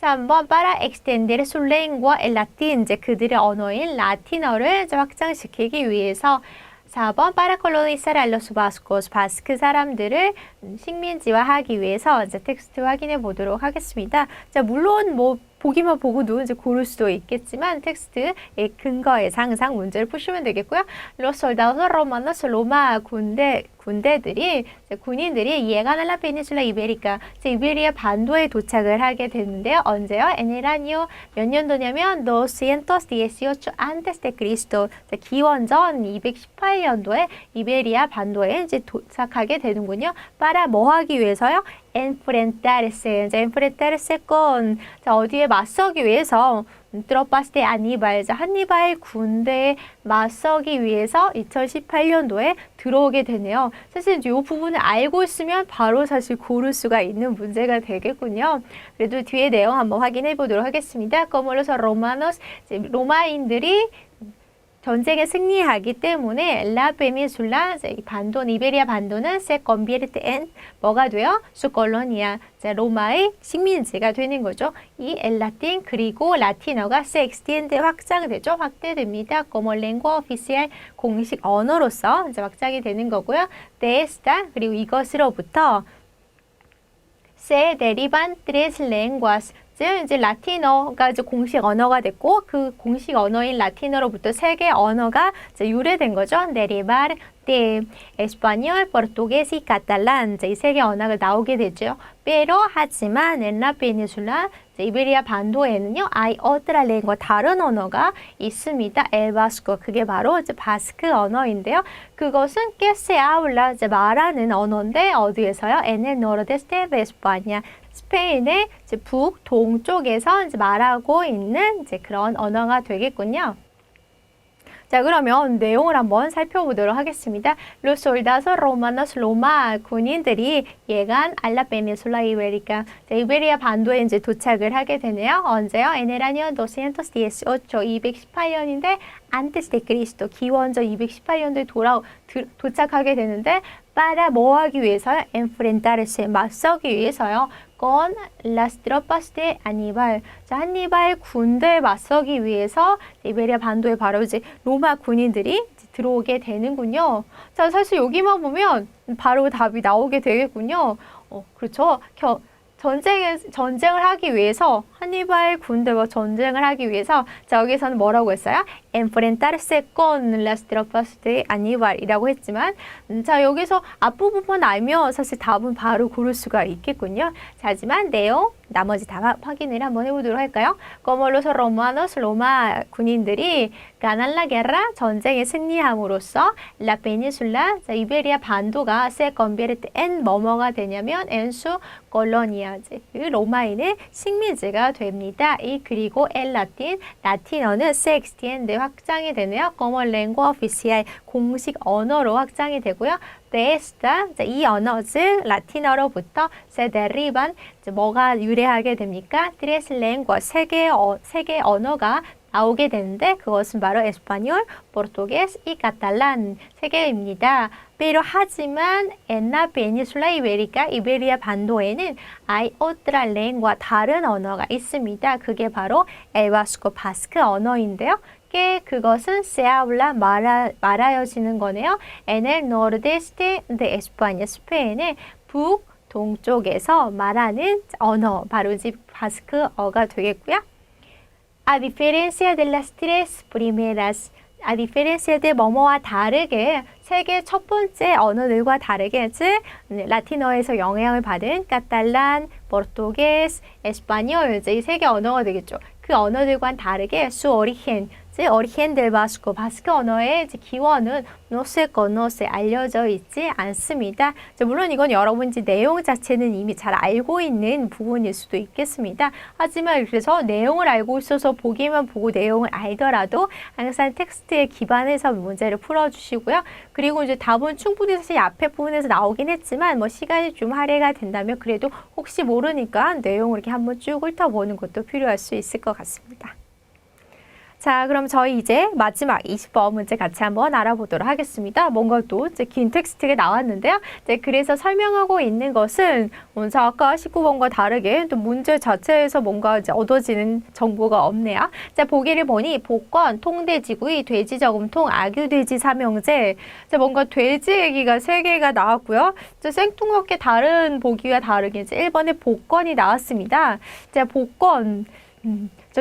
자, 한번 para extender su lengua el latín, 이제 그들의 언어인 라틴어를 이제 확장시키기 위해서 4번 para colonizar a los vascos, 바스크 사람들을 식민지화하기 위해서 이제 텍스트 확인해 보도록 하겠습니다. 자, 물론 뭐 보기만 보고도 이제 고를 수도 있겠지만 텍스트의 근거에 항상 문제를 푸시면 되겠고요. Los soldados romanos, 로마 군인들이 llegan a la península ibérica, 이베리아 반도에 도착을 하게 되는데요. 언제요? En el año 몇 년도냐면 218 antes de Cristo. 기원전 218년도에 이베리아 반도에 이제 도착하게 되는군요. para 뭐 하기 위해서요? enfrentarse, 이제 enfrentarse con, 자, 어디에 맞서기 위해서 tropas de Aníbal, 한니발 군대에 맞서기 위해서 2018년도에 들어오게 되네요. 사실 이 부분을 알고 있으면 바로 사실 고를 수가 있는 문제가 되겠군요. 그래도 뒤에 내용 한번 확인해 보도록 하겠습니다. Como los romanos, 로마인들이 전쟁에 승리하기 때문에 La Península, 이 반도, 이베리아 반도는 se convierte en 뭐가 돼요? Su colonia, 로마의 식민지가 되는 거죠. 이 El Latín 그리고 라틴어가 se extiende 확장되죠. 확대됩니다. Como lengua oficial 공식 언어로서 이제 확장이 되는 거고요. De esta 그리고 이것으로부터 se derivan tres lenguas. 이제 라틴어가 이제 공식 언어가 됐고 그 공식 언어인 라틴어로부터 세 개의 언어가 이제 유래된 거죠. derivar de español, portugués y catalán. 이 세 개의 언어가 나오게 되죠. pero 하지만 en la península 이베리아 반도에는요, hay otra lengua, 다른 언어가 있습니다. el vasco, 그게 바로 이제 바스크 언어인데요. 그것은 que se habla, 이제 말하는 언어인데 어디에서요? en el nordeste de España. 스페인의 이제 북동쪽에서 이제 말하고 있는 이제 그런 언어가 되겠군요. 자, 그러면 내용을 한번 살펴보도록 하겠습니다. Los soldados romanos, 로마 군인들이 llegan a la península ibérica. 이베리아 반도에 이제 도착을 하게 되네요. 언제요? En el año 218, 218년인데 antes de Cristo, 기원전 218년도에 도착하게 되는데 para 뭐 하기 위해서요? enfrentarse, 맞서기 위해서요. con las tropas de Aníbal. 자, 한니발 군대에 맞서기 위해서 이베리아 반도에 바로 이제 로마 군인들이 들어오게 되는군요. 자, 사실 여기만 보면 바로 답이 나오게 되겠군요. 그렇죠. 전쟁을 하기 위해서 한니발 군대와 전쟁을 하기 위해서 자, 여기서는 뭐라고 했어요? enfrentarse con las tropas de Aníbal이라고 했지만 자, 여기서 앞부분만 알면 사실 답은 바로 고를 수가 있겠군요. 자, 하지만 내용 나머지 답 확인을 한번 해보도록 할까요? Como los romanos, 로마 군인들이 ganan la guerra, 전쟁에 승리함으로써 la península, 자, 이베리아 반도가 se convierte en 뭐뭐가 되냐면 en su colonia, 로마인의 식민지가 됩니다. 그리고 el latín, 라틴어는 se extiende, 확장이 되네요. Como lengua oficial, 공식 언어로 확장이 되고요. de esta, 이 언어, 즉 라틴어로부터 se derivan, 뭐가 유래하게 됩니까? tres lenguas, 세 개의 언어가 나오게 되는데 그것은 바로 에스파뇰, 포르투게스, 이 카탈란 세 개입니다. pero 하지만 en la península ibérica, 이베리아 반도에는 hay otra lengua, 다른 언어가 있습니다. 그게 바로 el vasco, 바스크 언어인데요. 그것은 se habla, 말하여지는 거네요. en el nordeste de España, 스페인의 북동쪽에서 말하는 언어, 바로 이 바스크어가 되겠고요. A diferencia de las tres primeras, a diferencia de 뭐뭐와 다르게 세계 첫 번째 언어들과 다르게 즉 라틴어에서 영향을 받은 카탈란, 포르투게스, 에스파뇰 이제 이 세 개 언어가 되겠죠. 그 언어들과는 다르게 su origen 즉 origen del vasco 바스크 언어의 이제 기원은 no se conoce 알려져 있지 않습니다. 물론 이건 여러분 이제 내용 자체는 이미 잘 알고 있는 부분일 수도 있겠습니다. 하지만 그래서 내용을 알고 있어서 보기만 보고 내용을 알더라도 항상 텍스트에 기반해서 문제를 풀어주시고요. 그리고 이제 답은 충분히 사실 앞에 부분에서 나오긴 했지만 뭐 시간이 좀 할애가 된다면 그래도 혹시 모르니까 내용을 이렇게 한번 쭉 훑어보는 것도 필요할 수 있을 것 같습니다. 자, 그럼 저희 이제 마지막 20번 문제 같이 한번 알아보도록 하겠습니다. 뭔가 또 이제 긴 텍스트가 나왔는데요. 이제 그래서 설명하고 있는 것은 먼저 아까 19번과 다르게 또 문제 자체에서 뭔가 이제 얻어지는 정보가 없네요. 자, 보기를 보니 복권, 통돼지구이, 돼지저금통, 아규돼지 삼형제. 자, 뭔가 돼지 얘기가 3개가 나왔고요. 자, 생뚱맞게 다른 보기와 다르게 이제 1번에 복권이 나왔습니다. 자, 복권.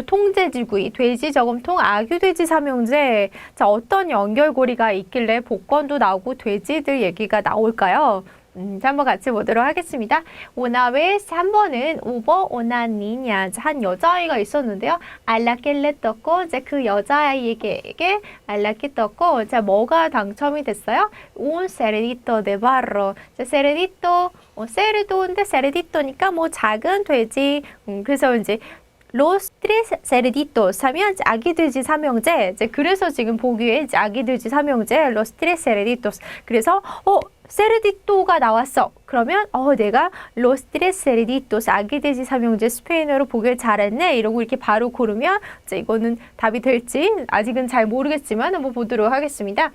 통돼지구이, 돼지저금통, 아규돼지 삼형제. 자, 어떤 연결고리가 있길래 복권도 나오고 돼지들 얘기가 나올까요? 자, 한번 같이 보도록 하겠습니다. Una vez 한 번은 hubo una niña 한 여자아이가 있었는데요. A la que le tocó 이제 그 여자아이에게 a la que tocó 자, 뭐가 당첨이 됐어요? Un cerdito de barro. 자, cerdito, cerdo인데 cerdito니까 뭐 작은 돼지. 그래서 이제 Los tres cerditos 하면 아기 돼지 삼형제. 이제 그래서 지금 보기에 이제 아기 돼지 삼형제 Los tres cerditos. 그래서 세르디토가 나왔어. 그러면 내가 Los tres cerditos 아기 돼지 삼형제 스페인어로 보길 잘했네. 이러고 이렇게 바로 고르면 이제 이거는 답이 될지 아직은 잘 모르겠지만 한번 보도록 하겠습니다.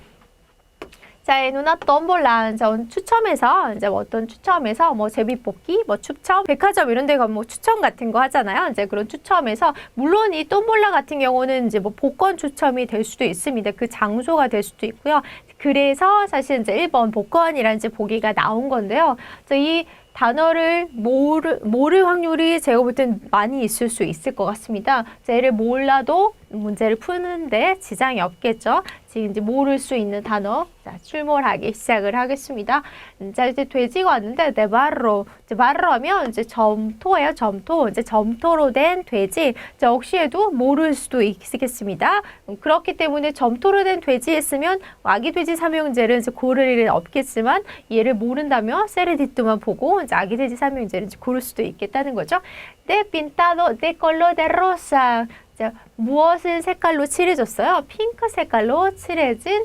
자, 누나 덤볼라 추첨해서 이제 어떤 추첨에서 뭐 제비뽑기, 뭐 추첨, 백화점 이런 데 가면 뭐 추첨 같은 거 하잖아요. 이제 그런 추첨에서 물론 이 덤볼라 같은 경우는 이제 뭐 복권 추첨이 될 수도 있습니다. 그 장소가 될 수도 있고요. 그래서 사실 이제 1번 복권이라는 이제 보기가 나온 건데요. 이 단어를 모를 확률이 제가 볼 땐 많이 있을 수 있을 것 같습니다. 얘를 몰라도 문제를 푸는데 지장이 없겠죠. 지금 이제 모를 수 있는 단어 자, 출몰하기 시작을 하겠습니다. 자, 이제 돼지가 왔는데 네바로 이제 바로 하면 이제 점토예요. 점토. 이제 점토로 된 돼지. 자, 역시에도 모를 수도 있겠습니다. 그렇기 때문에 점토로 된 돼지 했으면 아기 돼지 삼형제를 이제 고를 일은 없겠지만 얘를 모른다면 세르디토만 보고 이제 아기 돼지 삼형제를 이제 고를 수도 있겠다는 거죠. De pintado de color de rosa. 자, 무엇을 색깔로 칠해줬어요? 핑크 색깔로 칠해진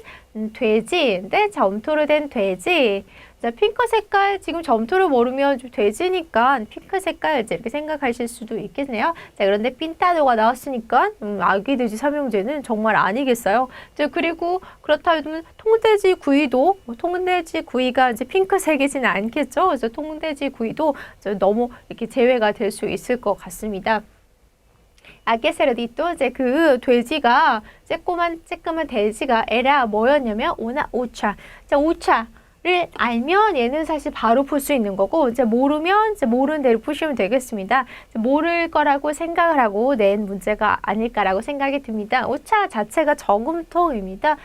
돼지인데 점토로 된 돼지. 자, 핑크 색깔 지금 점토를 모르면 좀 돼지니까 핑크 색깔 이렇게 생각하실 수도 있겠네요. 자, 그런데 핀타도가 나왔으니까 아기 돼지 삼형제는 정말 아니겠어요. 자, 그리고 그렇다면 통돼지 구이도 통돼지 구이가 이제 핑크색이지는 않겠죠. 그래서 통돼지 구이도 너무 이렇게 제외가 될 수 있을 것 같습니다. 아게세르디또 이제 그 돼지가 쬐끄만 돼지가 에라 뭐였냐면 오나 우차. 자, 우차를 알면 얘는 사실 바로 풀 수 있는 거고 이제 모르면 이제 모르는 대로 푸시면 되겠습니다. 모를 거라고 생각을 하고 낸 문제가 아닐까라고 생각이 듭니다. 우차 자체가 저금통입니다.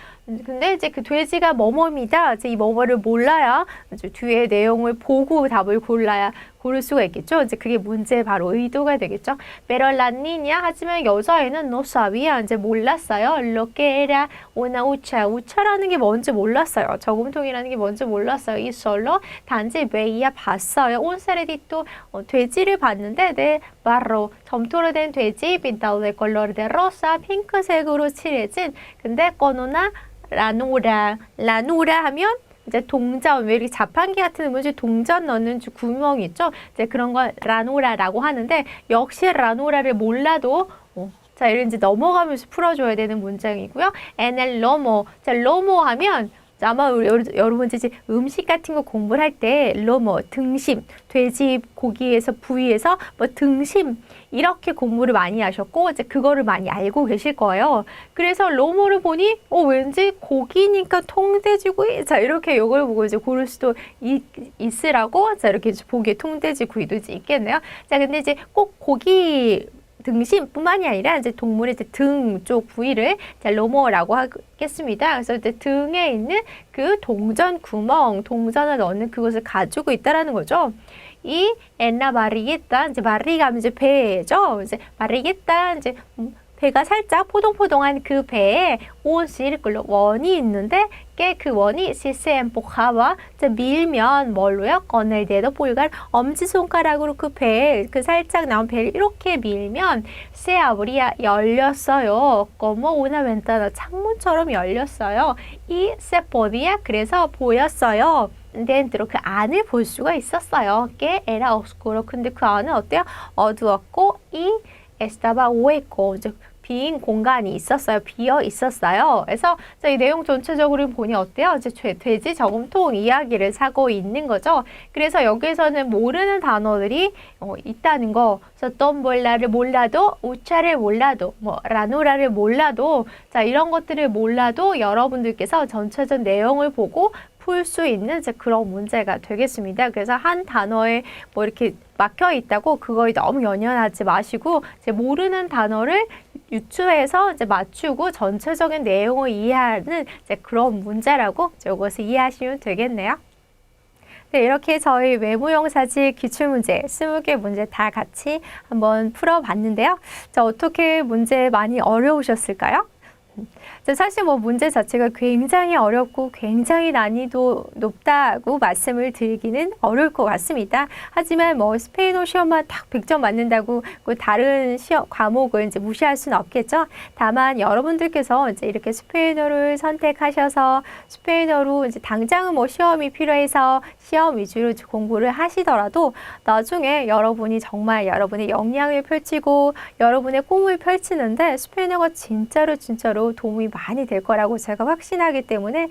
근데 이제 그 돼지가 뭐뭐입니다. 이제 이 뭐뭐를 몰라야 이제 뒤에 내용을 보고 답을 고를 수가 있겠죠. 이제 그게 문제의 바로 의도가 되겠죠. Pero la niña 하지만 여자애는 no sabía 이제 몰랐어요. Lo que era una ucha. 우차라는 게 뭔지 몰랐어요. 저금통이라는 게 뭔지 몰랐어요. 이 solo 단지 veía 봤어요. Un cerdito 돼지를 봤는데 네 barro 점토로 된 돼지 pintado de color de rosa 핑크색으로 칠해진 근데 con una 라노라 하면 이제 동전 왜 이렇게 자판기 같은 문제 동전 넣는 구멍 있죠? 이제 그런 걸 라노라라고 하는데 역시 라노라를 몰라도 자, 이런 이제 넘어가면서 풀어줘야 되는 문장이고요. 에넬 로모 자, 로모 하면 아마 여러분 이제 음식 같은 거 공부를 할 때 로모 등심 돼지 고기에서 부위에서 뭐 등심 이렇게 공부를 많이 하셨고 이제 그거를 많이 알고 계실 거예요. 그래서 로모를 보니 왠지 고기니까 통돼지구이 자 이렇게 이걸 보고 이제 고를 수도 있으라고 자 이렇게 보기에 통돼지구이도 이제 있겠네요. 자 근데 이제 꼭 고기 등심뿐만이 아니라 이제 동물의 이제 등 쪽 부위를 로모라고 하겠습니다. 그래서 이제 등에 있는 그 동전 구멍, 동전을 넣는 그것을 가지고 있다라는 거죠. 이 엔나 마리겠다 이제 마리가 하면 이제 배죠. 이제 마리겠다 이제 배가 살짝 포동포동한 그 배에 온 시리클로 원이 있는데 그 원이 시세엠포카와 밀면 뭘로요? 꺼낼 때도 볼갈 엄지손가락으로 그 배에 그 살짝 나온 배를 이렇게 밀면 세아브리아 열렸어요. como una ventana 창문처럼 열렸어요. 이 세포디아 그래서 보였어요. dentro 그 안을 볼 수가 있었어요. que era oscuro 근데 그 안은 어때요? 어두웠고 이 estaba hueco 빈 공간이 있었어요. 비어 있었어요. 그래서 이 내용 전체적으로 보니 어때요? 이제 돼지 저금통 이야기를 하고 있는 거죠. 그래서 여기서는 모르는 단어들이 있다는 거. 그래서 덤볼라를 몰라도, 우차를 몰라도, 뭐 라노라를 몰라도, 자 이런 것들을 몰라도 여러분들께서 전체적 내용을 보고 풀 수 있는 이제 그런 문제가 되겠습니다. 그래서 한 단어에 뭐 이렇게 막혀 있다고 그거에 너무 연연하지 마시고 이제 모르는 단어를 유추해서 이제 맞추고 전체적인 내용을 이해하는 이제 그런 문제라고 이것을 이해하시면 되겠네요. 네, 이렇게 저희 외무용사지 기출문제 20개 문제 다 같이 한번 풀어봤는데요. 자, 어떻게 문제 많이 어려우셨을까요? 사실 뭐 문제 자체가 굉장히 어렵고 굉장히 난이도 높다고 말씀을 드리기는 어려울 것 같습니다. 하지만 뭐 스페인어 시험만 딱 100점 맞는다고 그 다른 시험 과목을 이제 무시할 수는 없겠죠. 다만 여러분들께서 이제 이렇게 스페인어를 선택하셔서 스페인어로 이제 당장은 뭐 시험이 필요해서 시험 위주로 공부를 하시더라도 나중에 여러분이 정말 여러분의 역량을 펼치고 여러분의 꿈을 펼치는데 스페인어가 진짜로 도움이 많이 될 거라고 제가 확신하기 때문에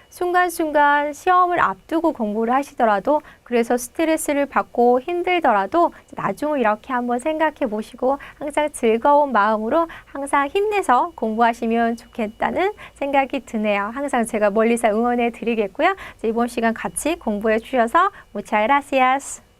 순간순간 시험을 앞두고 공부를 하시더라도 그래서 스트레스를 받고 힘들더라도 나중에 이렇게 한번 생각해 보시고 항상 즐거운 마음으로 항상 힘내서 공부하시면 좋겠다는 생각이 드네요. 항상 제가 멀리서 응원해 드리겠고요. 이번 시간 같이 공부해 주셔서 muchas gracias.